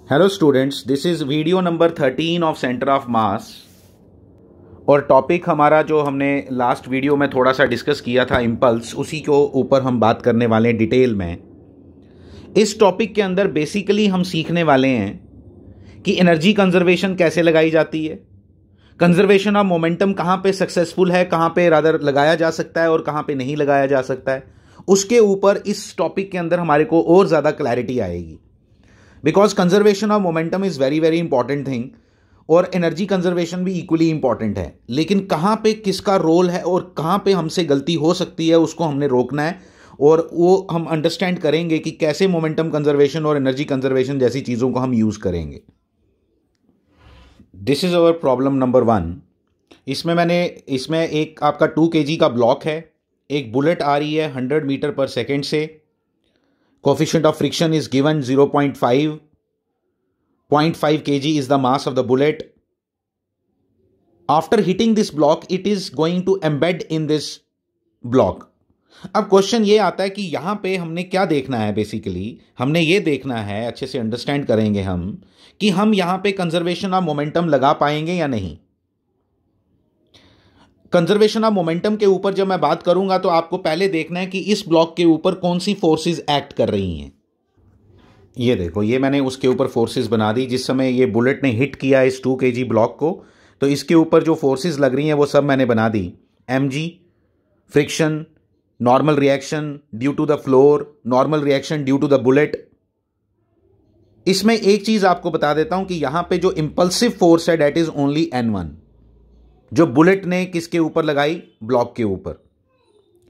Hello students, this is video number 13 of centre of mass. और topic हमारा जो हमने लास्ट वीडियो में थोड़ा सा डिस्कस किया था इम्पल्स, उसी के ऊपर हम बात करने वाले हैं डिटेल में। इस टॉपिक के अंदर बेसिकली हम सीखने वाले हैं कि एनर्जी कंजर्वेशन कैसे लगाई जाती है, कंजर्वेशन ऑफ मोमेंटम कहाँ पे सक्सेसफुल है, कहाँ पे रादर लगाया जा सकता है और कहाँ पे नहीं लगाया जा सकता है। उसके ऊपर इस टॉपिक के अंदर हमारे को और ज़्यादा क्लैरिटी आएगी, because conservation of momentum is very very important thing और एनर्जी कंजर्वेशन भी इक्वली इंपॉर्टेंट है। लेकिन कहाँ पे किसका रोल है और कहाँ पे हमसे गलती हो सकती है उसको हमने रोकना है, और वो हम अंडरस्टैंड करेंगे कि कैसे मोमेंटम कंजर्वेशन और एनर्जी कंजर्वेशन जैसी चीज़ों को हम यूज़ करेंगे। This is our problem number 1। इसमें एक आपका 2 kg का ब्लॉक है, एक बुलेट आ रही है 100 मीटर पर सेकेंड से, coefficient of friction is given 0.5 kg is the mass of the bullet. After hitting this block, it is going to embed in this block. अब क्वेश्चन ये आता है कि यहां पे हमने क्या देखना है। बेसिकली हमने ये देखना है, अच्छे से अंडरस्टैंड करेंगे हम, कि हम यहां पे कंजर्वेशन ऑफ मोमेंटम लगा पाएंगे या नहीं। कंजर्वेशन ऑफ मोमेंटम के ऊपर जब मैं बात करूंगा तो आपको पहले देखना है कि इस ब्लॉक के ऊपर कौन सी फोर्सेस एक्ट कर रही हैं। ये देखो, ये मैंने उसके ऊपर फोर्सेस बना दी। जिस समय ये बुलेट ने हिट किया इस 2 kg ब्लॉक को, तो इसके ऊपर जो फोर्सेस लग रही हैं वो सब मैंने बना दी। mg friction, normal reaction due to the floor, normal reaction due to the bullet. इसमें एक चीज आपको बता देता हूं कि यहां पे जो इंपल्सिव फोर्स है दैट इज ओनली n1, जो बुलेट ने किसके ऊपर लगाई, ब्लॉक के ऊपर।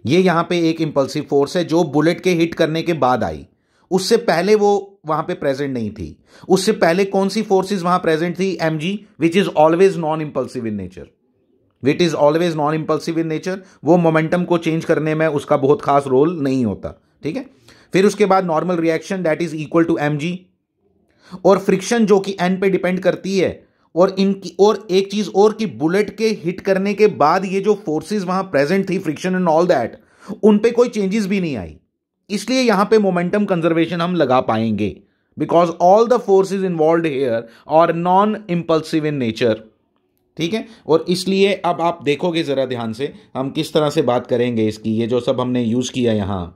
ये यहां पे एक इंपल्सिव फोर्स है जो बुलेट के हिट करने के बाद आई, उससे पहले वो वहां पे प्रेजेंट नहीं थी। उससे पहले कौन सी फोर्सेस वहां प्रेजेंट थी, mg, which is always non impulsive in nature. Which is always non impulsive in nature, वो मोमेंटम को चेंज करने में उसका बहुत खास रोल नहीं होता। ठीक है, फिर उसके बाद normal reaction that is equal to mg, और फ्रिक्शन जो कि n पे डिपेंड करती है। और इनकी और एक चीज और कि बुलेट के हिट करने के बाद ये जो फोर्सेस वहां प्रेजेंट थी, फ्रिक्शन एंड ऑल दैट, उन पे कोई चेंजेस भी नहीं आई। इसलिए यहां पे मोमेंटम कंजर्वेशन हम लगा पाएंगे, because all the forces involved here are non impulsive in nature. ठीक है, और इसलिए अब आप देखोगे जरा ध्यान से हम किस तरह से बात करेंगे इसकी। ये जो सब हमने यूज किया यहां,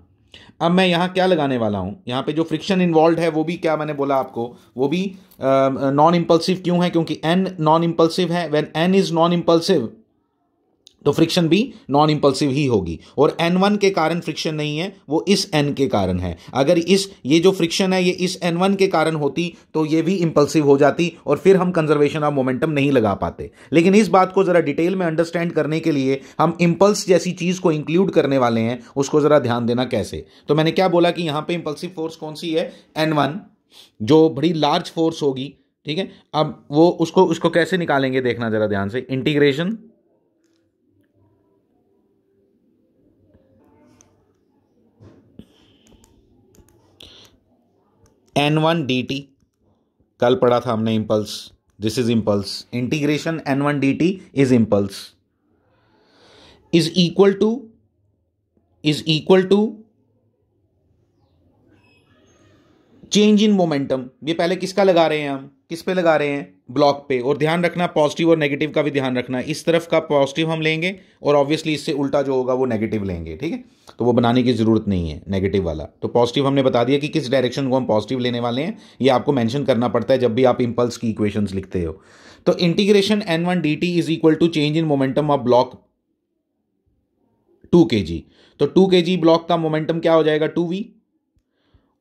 अब मैं यहां क्या लगाने वाला हूं, यहां पे जो फ्रिक्शन इन्वॉल्व है वो भी, क्या मैंने बोला आपको, वो भी नॉन इंपल्सिव क्यों है, क्योंकि n नॉन इंपल्सिव है। When n is non impulsive तो फ्रिक्शन भी नॉन इंपल्सिव ही होगी, और n1 के कारण फ्रिक्शन नहीं है, वो इस n के कारण है। अगर ये जो फ्रिक्शन है ये इस n1 के कारण होती तो ये भी इंपल्सिव हो जाती और फिर हम कंजर्वेशन ऑफ मोमेंटम नहीं लगा पाते। लेकिन इस बात को जरा डिटेल में अंडरस्टैंड करने के लिए हम इंपल्स जैसी चीज को इंक्लूड करने वाले हैं, उसको जरा ध्यान देना कैसे। तो मैंने क्या बोला कि यहां पर इंपल्सिव फोर्स कौन सी है, n1, जो बड़ी लार्ज फोर्स होगी। ठीक है, अब वो उसको कैसे निकालेंगे देखना जरा ध्यान से। इंटीग्रेशन n1 dt, कल पढ़ा था हमने impulse, this is impulse. Integration n1 dt is impulse, is equal to change in momentum. ये पहले किसका लगा रहे हैं हम, किस पे लगा रहे हैं, ब्लॉक पे। और ध्यान रखना पॉजिटिव और नेगेटिव का भी ध्यान रखना, इस तरफ का पॉजिटिव हम लेंगे और ऑब्वियसली इससे उल्टा जो होगा वो नेगेटिव लेंगे। ठीक है, तो वो बनाने की जरूरत नहीं है नेगेटिव वाला। तो पॉजिटिव हमने बता दिया कि किस डायरेक्शन को हम पॉजिटिव लेने वाले हैं, ये आपको मेंशन करना पड़ता है जब भी आप इंपल्स की इक्वेशंस लिखते हो। तो integration n1 dt is equal to change in momentum of block 2 kg। तो 2 kg ब्लॉक का मोमेंटम क्या हो जाएगा, 2v,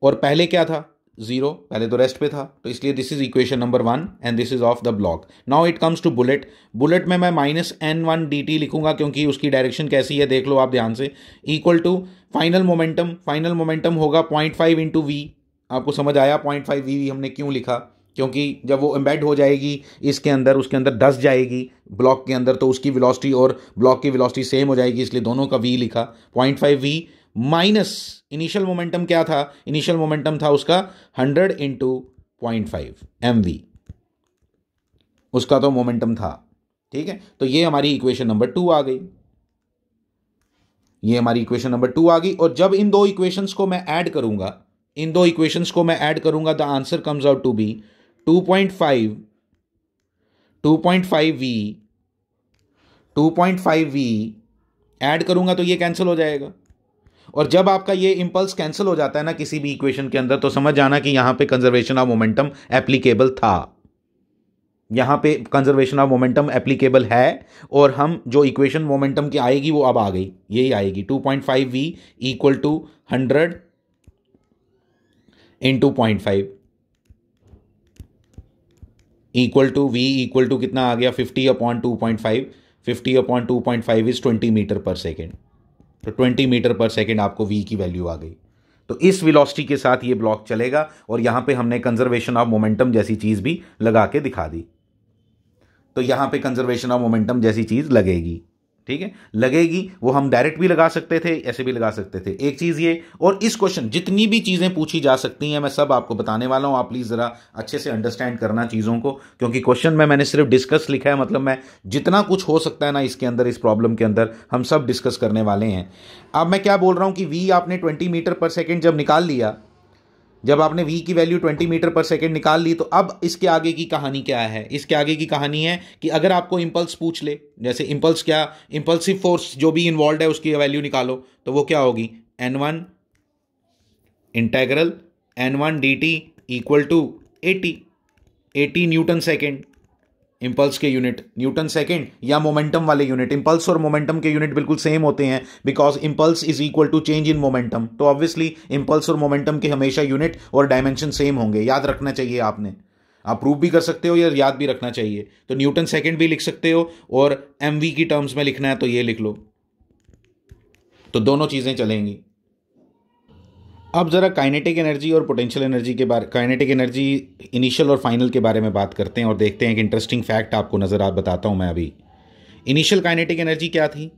और पहले क्या था, 0, पहले तो रेस्ट पे था, तो इसलिए this is equation number 1 and this is of the block. Now it comes to bullet. Bullet में मैं -n1 dt लिखूंगा क्योंकि उसकी डायरेक्शन कैसी है देख लो आप ध्यान से। इक्वल टू फाइनल मोमेंटम होगा 0.5 इंटू वी। आपको समझ आया 0.5 वी हमने क्यों लिखा, क्योंकि जब वो एम्बेड हो जाएगी इसके अंदर, उसके अंदर धस जाएगी ब्लॉक के अंदर, तो उसकी वेलोसिटी और ब्लॉक की वेलोसिटी सेम हो जाएगी, इसलिए दोनों का वी लिखा। 0.5 वी माइनस इनिशियल मोमेंटम क्या था, इनिशियल मोमेंटम था उसका 100 इंटू 0.5 mv, उसका तो मोमेंटम था। ठीक है, तो ये हमारी इक्वेशन नंबर 2 आ गई, ये हमारी इक्वेशन नंबर 2 आ गई। और जब इन दो इक्वेशंस को मैं ऐड करूंगा the answer comes out to be 2.5 2.5v 2.5v add करूंगा तो ये कैंसिल हो जाएगा। और जब आपका ये इंपल्स कैंसिल हो जाता है ना किसी भी इक्वेशन के अंदर, तो समझ जाना कि यहां पे कंजर्वेशन ऑफ मोमेंटम एप्लीकेबल था, यहां पे कंजर्वेशन ऑफ मोमेंटम एप्लीकेबल है। और हम जो इक्वेशन मोमेंटम की आएगी वो अब आ गई, यही आएगी 2.5v equal to 100 into 0.5 equal to v equal to कितना आ गया 50/2.5। 50/2.5 इज 20 मीटर पर सेकेंड। तो 20 मीटर पर सेकेंड आपको v की वैल्यू आ गई। तो इस वेलोसिटी के साथ ये ब्लॉक चलेगा और यहां पे हमने कंजर्वेशन ऑफ मोमेंटम जैसी चीज भी लगा के दिखा दी। तो यहां पे कंजर्वेशन ऑफ मोमेंटम जैसी चीज लगेगी, ठीक है, लगेगी। वो हम डायरेक्ट भी लगा सकते थे, ऐसे भी लगा सकते थे। एक चीज ये, और इस क्वेश्चन जितनी भी चीजें पूछी जा सकती हैं मैं सब आपको बताने वाला हूं। आप प्लीज जरा अच्छे से अंडरस्टैंड करना चीजों को, क्योंकि क्वेश्चन में मैंने सिर्फ डिस्कस लिखा है, मतलब मैं जितना कुछ हो सकता है ना इसके अंदर, इस प्रॉब्लम के अंदर हम सब डिस्कस करने वाले हैं। अब मैं क्या बोल रहा हूं कि v आपने 20 मीटर पर सेकेंड जब निकाल लिया, जब आपने v की वैल्यू 20 मीटर पर सेकेंड निकाल ली, तो अब इसके आगे की कहानी क्या है? इसके आगे की कहानी है कि अगर आपको इंपल्स पूछ ले, जैसे इंपल्स क्या, इंपल्सिव फोर्स जो भी इन्वॉल्व है उसकी वैल्यू निकालो, तो वो क्या होगी? n1 integral n1 dt equal to 80 newton second. Impulse के यूनिट न्यूटन सेकेंड या मोमेंटम वाले यूनिट, इंपल्स और मोमेंटम के यूनिट बिल्कुल सेम होते हैं, because impulse is equal to change in momentum. तो ऑब्वियसली इंपल्स और मोमेंटम के हमेशा यूनिट और डायमेंशन सेम होंगे, याद रखना चाहिए आपने। आप प्रूव भी कर सकते हो या याद भी रखना चाहिए। तो न्यूटन सेकेंड भी लिख सकते हो, और mv की टर्म्स में लिखना है तो ये लिख लो, तो दोनों चीजें चलेंगी। अब जरा काइनेटिक एनर्जी और पोटेंशियल एनर्जी के बारे, काइनेटिक एनर्जी इनिशियल और फाइनल के बारे में बात करते हैं और देखते हैं कि इंटरेस्टिंग फैक्ट आपको नजर बताता हूं मैं अभी। इनिशियल काइनेटिक एनर्जी क्या थी?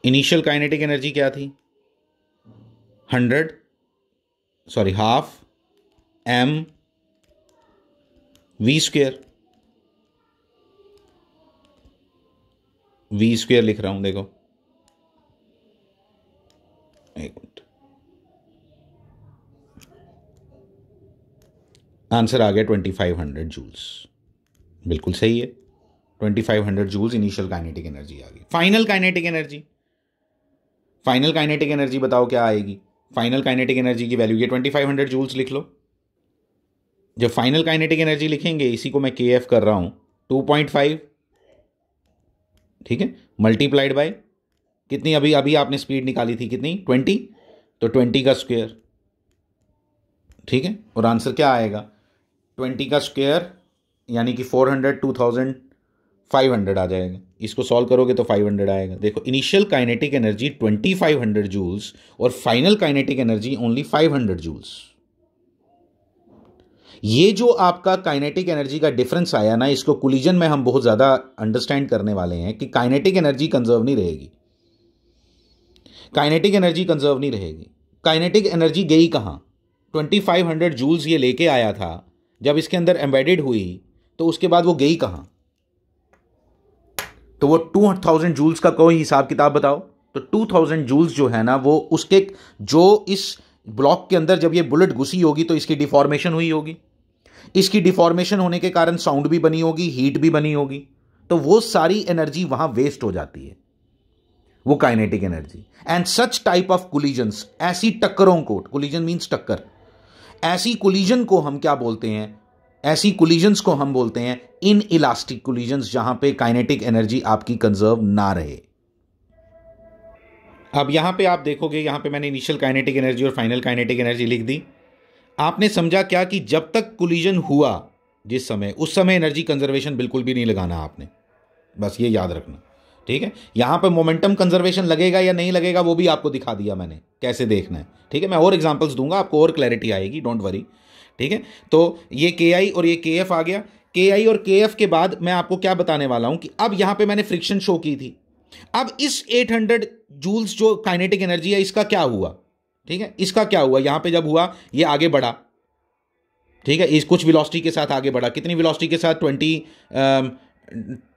इनिशियल काइनेटिक एनर्जी क्या थी? 1/2 m v square. v square लिख रहा हूं, देखो एक मिनट, आंसर आ गया 2500 जूल्स। बिल्कुल सही है, 2500 जूल्स इनिशियल काइनेटिक एनर्जी आ गई। Final kinetic energy, final kinetic energy बताओ क्या आएगी? फाइनल काइनेटिक एनर्जी की वैल्यू, ये 2500 जूल्स लिख लो। जब फाइनल काइनेटिक एनर्जी लिखेंगे, इसी को मैं kf कर रहा हूं, 2.5, ठीक है, मल्टीप्लाइड बाय कितनी, अभी अभी आपने स्पीड निकाली थी कितनी? 20, तो 20 का स्क्वायर, ठीक है। और आंसर क्या आएगा? 20 का स्क्वायर यानी कि 400, 2500 आ जाएगा। इसको सॉल्व करोगे तो 500 आएगा। देखो, इनिशियल काइनेटिक एनर्जी 2500 जूल्स और final kinetic energy only 500 joules. ये जो आपका काइनेटिक एनर्जी का डिफरेंस आया ना, इसको कोलिजन में हम बहुत ज्यादा अंडरस्टैंड करने वाले हैं कि काइनेटिक एनर्जी कंजर्व नहीं रहेगी। काइनेटिक एनर्जी कंजर्व नहीं रहेगी। काइनेटिक एनर्जी गई कहां? 2500 जूल्स ये लेके आया था, जब इसके अंदर एम्बेडेड हुई तो उसके बाद वो गई कहां? तो वो 2000 जूल्स का कोई हिसाब किताब बताओ। तो 2000 जूल्स जो है ना, वो उसके, जो इस ब्लॉक के अंदर जब ये बुलेट घुसी होगी तो इसकी डिफॉर्मेशन हुई होगी। इसकी डिफॉर्मेशन होने के कारण साउंड भी बनी होगी, हीट भी बनी होगी, तो वो सारी एनर्जी वहां वेस्ट हो जाती है, वो kinetic energy. And such type of collisions, ऐसी टक्करों को, कोलिजन मींस टक्कर, ऐसी कोलिजन को हम क्या बोलते हैं? ऐसी कोलिजन्स को हम बोलते हैं इन इलास्टिक कोलिजन्स, जहां पे काइनेटिक एनर्जी आपकी कंजर्व ना रहे। अब यहां पे आप देखोगे, यहां पे मैंने इनिशियल काइनेटिक एनर्जी और फाइनल काइनेटिक एनर्जी लिख दी। आपने समझा क्या कि जब तक कोलिजन हुआ जिस समय, उस समय एनर्जी कंजर्वेशन बिल्कुल भी नहीं लगाना आपने, बस ये याद रखना, ठीक है। यहां पर मोमेंटम कंजर्वेशन लगेगा या नहीं लगेगा वो भी आपको दिखा दिया मैंने, कैसे देखना है, ठीक है। मैं और एग्जांपल्स दूंगा, आपको और क्लैरिटी आएगी, डोंट वरी, ठीक है। तो ये KI और ये KF आ गया। KI और KF के बाद मैं आपको क्या बताने वाला हूं कि अब यहां पे मैंने फ्रिक्शन शो की थी। अब इस 800 जूल्स जो काइनेटिक एनर्जी है, इसका क्या हुआ? ठीक है, इसका क्या हुआ? यहां पे जब हुआ, ये आगे बढ़ा, ठीक है, इस कुछ वेलोसिटी के साथ आगे बढ़ा। कितनी वेलोसिटी के साथ?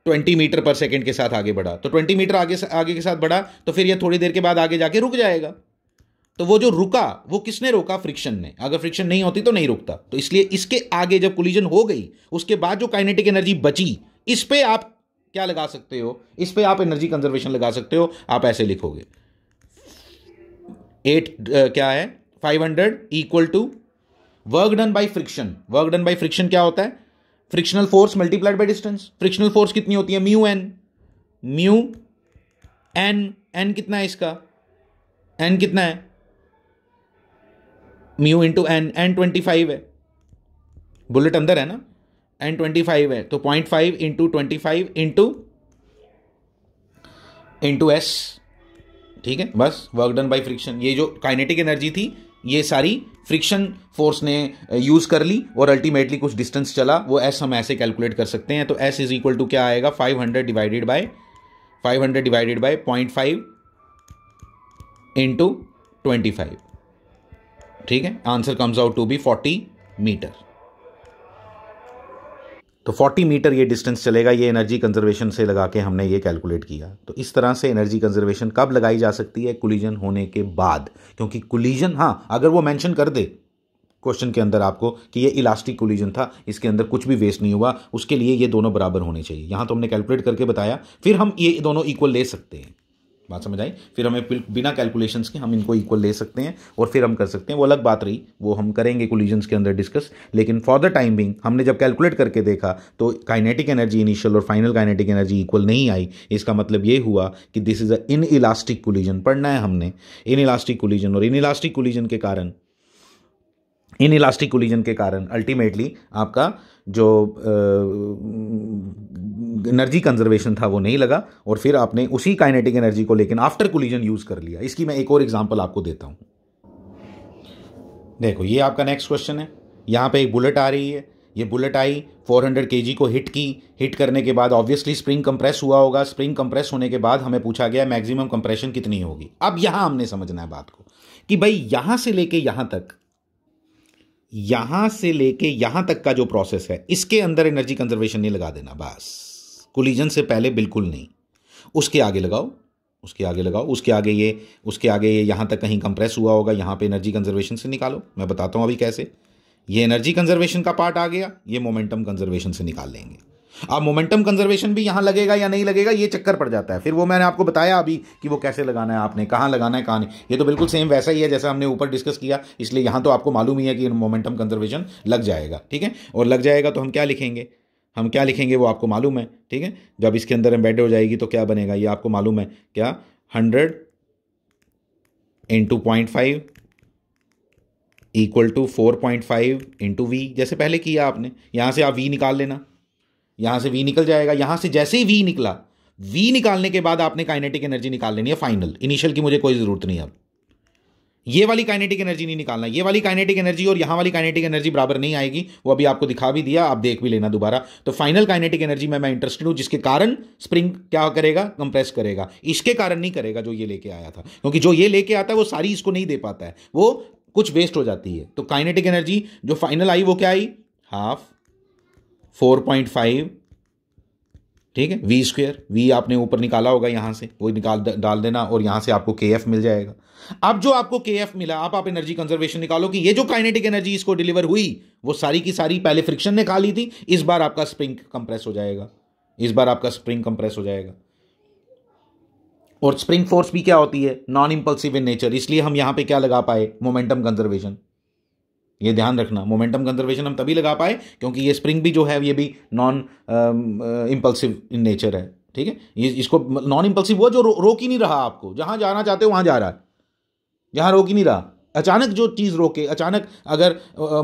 20 मीटर पर सेकेंड के साथ आगे बढ़ा। तो 20 मीटर आगे के साथ बढ़ा, तो फिर ये थोड़ी देर के बाद आगे जाके रुक जाएगा। तो वो जो रुका वो किसने रोका? फ्रिक्शन ने। अगर फ्रिक्शन नहीं होती तो नहीं रुकता। तो इसलिए इसके आगे जब कोलिजन हो गई उसके बाद जो काइनेटिक एनर्जी बची, इस पे आप क्या लगा सकते हो? इस पे आप एनर्जी कंजर्वेशन लगा सकते हो। आप ऐसे लिखोगे 8 क्या है 500 equal to work done by friction. Work done by friction क्या होता है? Frictional force multiplied by distance. Frictional force कितनी होती है? Mu N. Mu N, N कितना है इसका? एन कितना है? म्यू इंटू एन, एन 25 है। बुलेट अंदर है ना, एन 25 है, तो 0.5 इंटू 25 इंटू एस। ठीक है, बस वर्क डन बाय फ्रिक्शन। ये जो काइनेटिक एनर्जी थी ये सारी फ्रिक्शन फोर्स ने यूज कर ली और अल्टीमेटली कुछ डिस्टेंस चला, वो एस हम ऐसे कैलकुलेट कर सकते हैं। तो एस इज इक्वल टू क्या आएगा? 500 डिवाइडेड बाय 0.5 इंटू 25। ठीक है, answer comes out to be 40 metre. तो 40 मीटर ये डिस्टेंस चलेगा। ये एनर्जी कंजर्वेशन से लगा के हमने ये कैलकुलेट किया। तो इस तरह से एनर्जी कंजर्वेशन कब लगाई जा सकती है? कोलिजन होने के बाद। क्योंकि कोलिजन, हाँ, अगर वो मेंशन कर दे क्वेश्चन के अंदर आपको कि ये इलास्टिक कोलिजन था, इसके अंदर कुछ भी वेस्ट नहीं हुआ, उसके लिए ये दोनों बराबर होने चाहिए। यहां तो हमने कैलकुलेट करके बताया, फिर हम ये दोनों इक्वल ले सकते हैं। बात समझ आई? फिर हमें बिना कैलकुलेशंस के हम इनको इक्वल ले सकते हैं और फिर हम कर सकते हैं। वो अलग बात रही, वो हम करेंगे कोलिजन्स के अंदर डिस्कस। लेकिन फॉर द टाइम बिंग हमने जब कैलकुलेट करके देखा तो काइनेटिक एनर्जी इनिशियल और फाइनल काइनेटिक एनर्जी इक्वल नहीं आई। इसका मतलब ये हुआ कि this is a in elastic collision. पढ़ना है हमने इन इलास्टिक कोलिजन। और इन इलास्टिक कोलिजन के कारण अल्टीमेटली आपका जो एनर्जी कंजर्वेशन था वो नहीं लगा और फिर आपने उसी काइनेटिक एनर्जी को लेकिन आफ्टर कोलिजन यूज कर लिया। इसकी मैं एक और एग्जांपल आपको देता हूं। देखो, ये आपका नेक्स्ट क्वेश्चन है। यहां पे एक बुलेट आ रही है। ये बुलेट आई, 400 kg को हिट की। हिट करने के बाद ऑब्वियसली स्प्रिंग कंप्रेस हुआ होगा। स्प्रिंग कंप्रेस होने के बाद हमें पूछा गया मैक्सिमम कंप्रेशन कितनी होगी। अब यहां हमने समझना है बात को कि भाई यहां से लेके यहां तक का जो प्रोसेस है इसके अंदर एनर्जी कंजर्वेशन नहीं लगा देना। बस कोलिजन से पहले बिल्कुल नहीं। उसके आगे लगाओ, उसके आगे ये यहां तक कहीं कंप्रेस हुआ होगा, यहां पे एनर्जी कंजर्वेशन से निकालो। मैं बताता हूं अभी कैसे। ये एनर्जी कंजर्वेशन का पार्ट आ गया, ये मोमेंटम कंजर्वेशन से निकाल लेंगे। अब मोमेंटम कंजर्वेशन भी यहां लगेगा या नहीं लगेगा, ये चक्कर पड़ जाता है। फिर वो मैंने आपको बताया अभी कि वो कैसे लगाना है, आपने कहां लगाना है कहां नहीं। ये तो बिल्कुल सेम वैसा ही है जैसा हमने ऊपर डिस्कस किया, इसलिए यहां तो आपको मालूम ही है कि मोमेंटम कंजर्वेशन लग जाएगा। ठीक है, और लग जाएगा तो हम क्या लिखेंगे वो आपको मालूम है। ठीक है, जब इसके अंदर एम्बेड हो जाएगी तो क्या बनेगा ये आपको मालूम है क्या? 100 into 0.5 equal to 4.5 into V. जैसे पहले किया आपने, यहां से आप वी निकाल लेना, यहां से वी निकल जाएगा। यहां से जैसे ही वी निकला, वी निकालने के बाद आपने काइनेटिक एनर्जी निकाल लेनी है फाइनल। इनिशियल की मुझे कोई जरूरत नहीं। अब ये वाली काइनेटिक एनर्जी नहीं निकालना। ये वाली काइनेटिक एनर्जी और यहां वाली काइनेटिक एनर्जी बराबर नहीं आएगी, वो अभी आपको दिखा भी दिया, आप देख भी लेना दोबारा। तो फाइनल काइनेटिक एनर्जी में मैं इंटरेस्टेड हूं, जिसके कारण स्प्रिंग क्या करेगा? कंप्रेस करेगा। इसके कारण नहीं करेगा जो ये लेके आया था, क्योंकि जो ये लेके आता है वो सारी इसको नहीं दे पाता है, वो कुछ वेस्ट हो जाती है। तो काइनेटिक एनर्जी जो फाइनल आई वो क्या आई? हाफ 4.5, ठीक है, वी स्क्वेयर। वी आपने ऊपर निकाला होगा, यहां से वो डाल देना और यहां से आपको KF मिल जाएगा। अब जो आपको KF मिला, आप एनर्जी कंजर्वेशन निकालो कि ये जो काइनेटिक एनर्जी इसको डिलीवर हुई वो सारी की सारी पहले फ्रिक्शन ने खा ली थी। इस बार आपका स्प्रिंग कंप्रेस हो जाएगा। और स्प्रिंग फोर्स भी क्या होती है? Non impulsive in nature. इसलिए हम यहां पे क्या लगा पाए? Momentum conservation. ये ध्यान रखना, मोमेंटम कंजर्वेशन हम तभी लगा पाए क्योंकि ये स्प्रिंग भी जो है ये भी नॉन इंपल्सिव इन नेचर है। ठीक है, ये इसको नॉन इंपल्सिव हुआ जो रोक ही नहीं रहा आपको, जहां जाना चाहते हो वहां जा रहा है, जहां रोक ही नहीं रहा। अचानक जो चीज रोके, अचानक अगर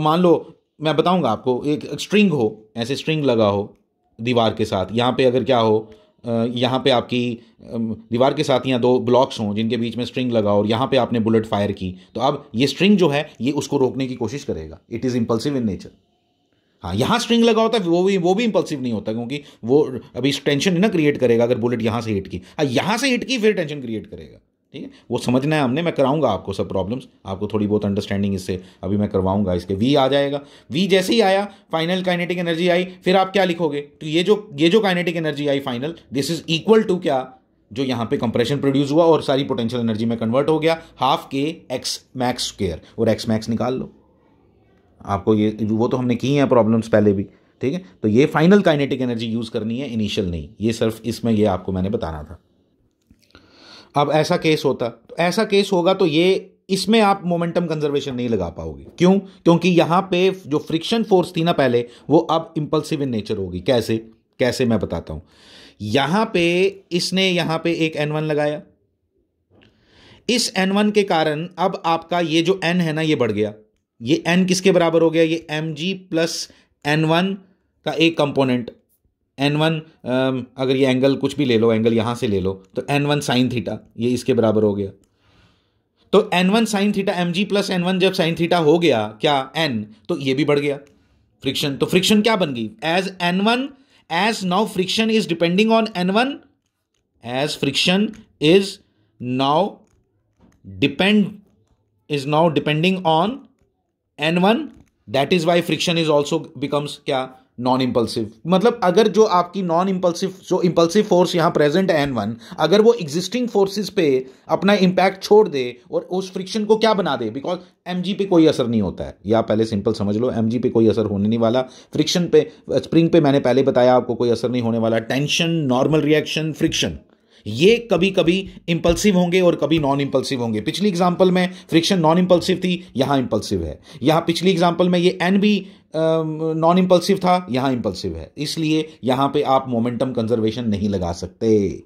मान लो मैं बताऊंगा आपको, एक स्ट्रिंग हो, ऐसे स्ट्रिंग लगा हो दीवार के साथ, यहां पे अगर क्या हो, यहाँ पे आपकी दीवार के साथ यहाँ 2 ब्लॉक्स हों जिनके बीच में स्ट्रिंग लगा और यहाँ पे आपने बुलेट फायर की, तो अब ये स्ट्रिंग जो है ये उसको रोकने की कोशिश करेगा। It is impulsive in nature. हाँ, यहाँ स्ट्रिंग लगा होता है वो भी इंपल्सिव नहीं होता, क्योंकि वो अभी टेंशन ना क्रिएट करेगा। अगर बुलेट यहाँ से हिट की, यहाँ से हिट की फिर टेंशन क्रिएट करेगा। ठीक है, वो समझना है हमने। मैं कराऊंगा आपको सब प्रॉब्लम्स, आपको थोड़ी बहुत अंडरस्टैंडिंग इससे अभी मैं करवाऊंगा। इसके वी आ जाएगा। वी जैसे ही आया, फाइनल काइनेटिक एनर्जी आई, फिर आप क्या लिखोगे? तो ये जो kinetic energy I final, this is equal to क्या? जो यहाँ पे कंप्रेशन प्रोड्यूस हुआ और सारी पोटेंशियल एनर्जी में कन्वर्ट हो गया, हाफ के एक्स मैक्स स्क्वायर, और एक्स मैक्स निकाल लो। आपको ये वो तो हमने की हैं प्रॉब्लम्स पहले भी, ठीक है। तो ये फाइनल काइनेटिक एनर्जी यूज़ करनी है, इनिशियल नहीं। ये सिर्फ इसमें ये आपको मैंने बताना था। अब ऐसा केस होता, तो ऐसा केस होगा तो ये इसमें आप मोमेंटम कंजर्वेशन नहीं लगा पाओगे। क्यों? क्योंकि यहां पे जो फ्रिक्शन फोर्स थी ना पहले, वो अब इंपल्सिव इन नेचर होगी। कैसे मैं बताता हूं। यहां पे इसने यहां पे एक N1 लगाया, इस N1 के कारण अब आपका ये जो N है ना ये बढ़ गया। ये N किसके बराबर हो गया? ये mg प्लस N1 का एक कंपोनेंट N1, अगर ये एंगल कुछ भी ले लो, एंगल यहां से ले लो, तो N1 साइन थीटा ये इसके बराबर हो गया। तो N1 sine theta mg plus N1 जब साइन थीटा हो गया क्या N, तो ये भी बढ़ गया फ्रिक्शन। तो फ्रिक्शन क्या बन गई? As N1, as now friction is depending on N1, as friction is now depending on N1, that is why friction is also becomes क्या? Non impulsive. मतलब अगर जो आपकी नॉन इंपल्सिव, जो इंपल्सिव फोर्स यहां प्रेजेंट है N1, अगर वो एग्जिस्टिंग फोर्सेस पे अपना इंपैक्ट छोड़ दे और उस फ्रिक्शन को क्या बना दे, बिकॉज mg पे कोई असर नहीं होता है, या पहले सिंपल समझ लो, mg पे कोई असर होने नहीं वाला। फ्रिक्शन पे, स्प्रिंग पे मैंने पहले बताया आपको कोई असर नहीं होने वाला। टेंशन, नॉर्मल रिएक्शन, फ्रिक्शन, ये कभी कभी इंपल्सिव होंगे और कभी नॉन इंपल्सिव होंगे। पिछली एग्जांपल में फ्रिक्शन नॉन इंपल्सिव थी, यहां इंपल्सिव है। यहां पिछली एग्जांपल में ये N भी नॉन इंपल्सिव था, यहां इंपल्सिव है। इसलिए यहां पे आप मोमेंटम कंजर्वेशन नहीं लगा सकते।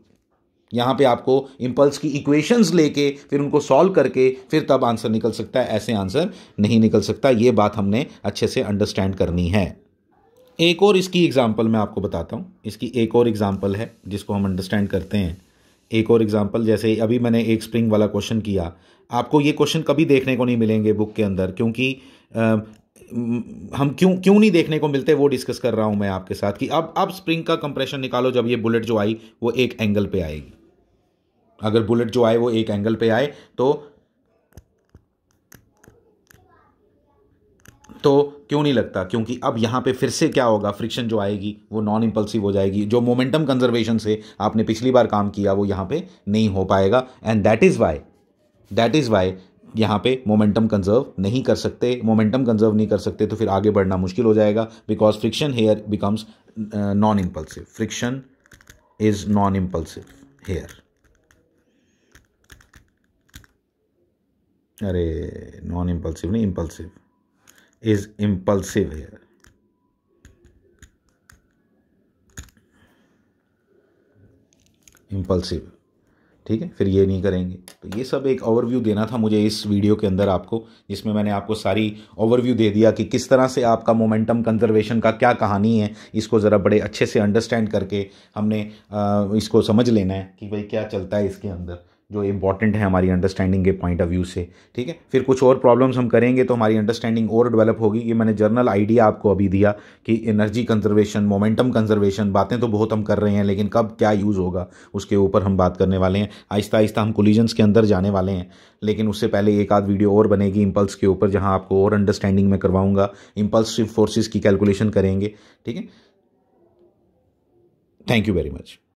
यहां पे आपको इंपल्स की इक्वेशंस लेके फिर उनको सॉल्व करके फिर तब आंसर निकल सकता है, ऐसे आंसर नहीं निकल सकता। ये बात हमने अच्छे से अंडरस्टैंड करनी है। एक और इसकी एग्जांपल मैं आपको बताता हूं। इसकी एक और एग्जांपल है जिसको हम अंडरस्टैंड करते हैं। एक और एग्जांपल, जैसे अभी मैंने एक स्प्रिंग वाला क्वेश्चन किया, आपको ये क्वेश्चन कभी देखने को नहीं मिलेंगे बुक के अंदर, क्योंकि हम क्यों नहीं देखने को मिलते वो डिस्कस कर रहा हूं मैं आपके साथ। कि अब स्प्रिंग का कंप्रेशन निकालो, जब ये बुलेट जो आई वो एक एंगल पे आएगी। अगर बुलेट जो आए वो एक एंगल पे आए तो क्यों नहीं लगता? क्योंकि अब यहां पे फिर से क्या होगा, फ्रिक्शन जो आएगी वो नॉन इंपल्सिव हो जाएगी। जो मोमेंटम कंजर्वेशन से आपने पिछली बार काम किया वो यहां पे नहीं हो पाएगा। एंड दैट इज वाई यहां पे मोमेंटम कंजर्व नहीं कर सकते। मोमेंटम कंजर्व नहीं कर सकते तो फिर आगे बढ़ना मुश्किल हो जाएगा, because friction here becomes non impulsive. Friction is non impulsive here. अरे नॉन इंपल्सिव नहीं, impulsive is impulsive here. impulsive, ठीक है। फिर ये नहीं करेंगे। तो ये सब एक ओवरव्यू देना था मुझे इस वीडियो के अंदर आपको, जिसमें मैंने आपको सारी ओवरव्यू दे दिया कि किस तरह से आपका मोमेंटम कंजर्वेशन का क्या कहानी है। इसको ज़रा बड़े अच्छे से अंडरस्टैंड करके हमने इसको समझ लेना है कि भाई क्या चलता है इसके अंदर, जो इंपॉर्टेंट है हमारी अंडरस्टैंडिंग के पॉइंट ऑफ व्यू से, ठीक है। फिर कुछ और प्रॉब्लम्स हम करेंगे तो हमारी अंडरस्टैंडिंग और डेवलप होगी। ये मैंने जर्नल आइडिया आपको अभी दिया कि एनर्जी कंजर्वेशन, मोमेंटम कंजर्वेशन, बातें तो बहुत हम कर रहे हैं, लेकिन कब क्या यूज़ होगा उसके ऊपर हम बात करने वाले हैं। आहिस्ता आहिस्ता हम कोलिजन्स के अंदर जाने वाले हैं, लेकिन उससे पहले एक आध वीडियो और बनेगी इंपल्स के ऊपर, जहाँ आपको और अंडरस्टैंडिंग में करवाऊंगा। इंपल्सिव फोर्सेस की कैलकुलेशन करेंगे, ठीक है। Thank you very much.